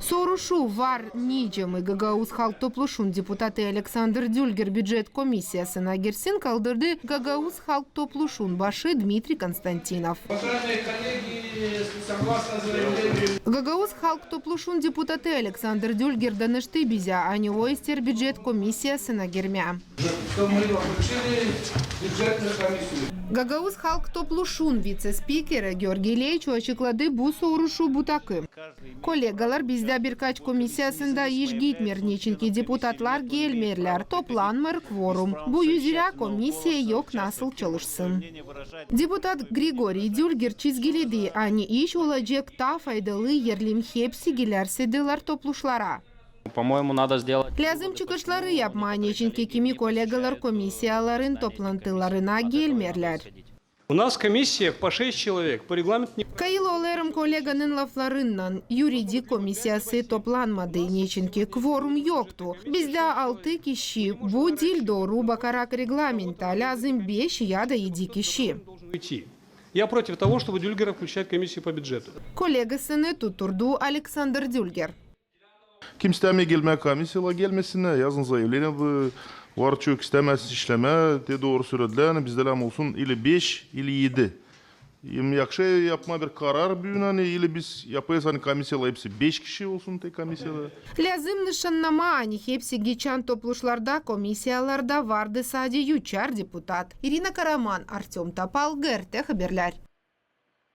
Сорушу вар ничем и Гагаус халк топлушун депутаты Александр Дюльгер бюджет комиссиясына кирсин калдырды Гагаус халк топлушун башы Дмитрий Константинов. Уважаемые коллеги, согласно заявлению... Гагаус халк топлушун депутаты Александр Дюльгер данышты бизя, а не ойстер бюджет комиссиясына кирмя. Что мы включили бюджетную комиссию. Гагаус халк топлушун вице-спикері Георгий Лейчу очыклады бу сорушу бутакы. Коллегалар bizde birkaç комиссиясында иш гитмер нечинки депутатлар gelmerler, toplanmır kvorum. Bu yüzüra комиссия yok nasıl çalışsın. Депутат Григорий Дюльгер çizgiledi, ani iş olacak ta faydalı yerlim hepsi gilersedeler topluşlara. По-моему, надо сделать... Lazım çıkışları yapma nечинки kimi kollegalar комиссияларын toplantılarına gelmerler. У нас комиссия по 6 человек, по регламенту... Kayıl olarım kolleganın laflarından yuridik komisyası toplanmadı nечинки kvorum yoktu. Bizde 6 kişi bu dil doğru bakarak reglamenta lazım 5 ya da 7 kişi. Я против того, чтобы Дюльгера включать в комиссию по бюджету. Kollegasını tuturdu Alexander Dülger. Kim gelme komisyala gelmesine yazın zayilerini bu var çok istemez işleme de doğru söylediler. Bizde lam olsun ili 5 ili 7. Yakşı yapma bir karar büyünen ili biz yapayız hani komisyala hepsi 5 kişi olsun tek komisyala. Lazım nişanlama hani hepsi geçen topluşlarda komisyalarda vardı sadece 3 депутат. Irina Karaman, Artyom Tapal, GRT Haberler.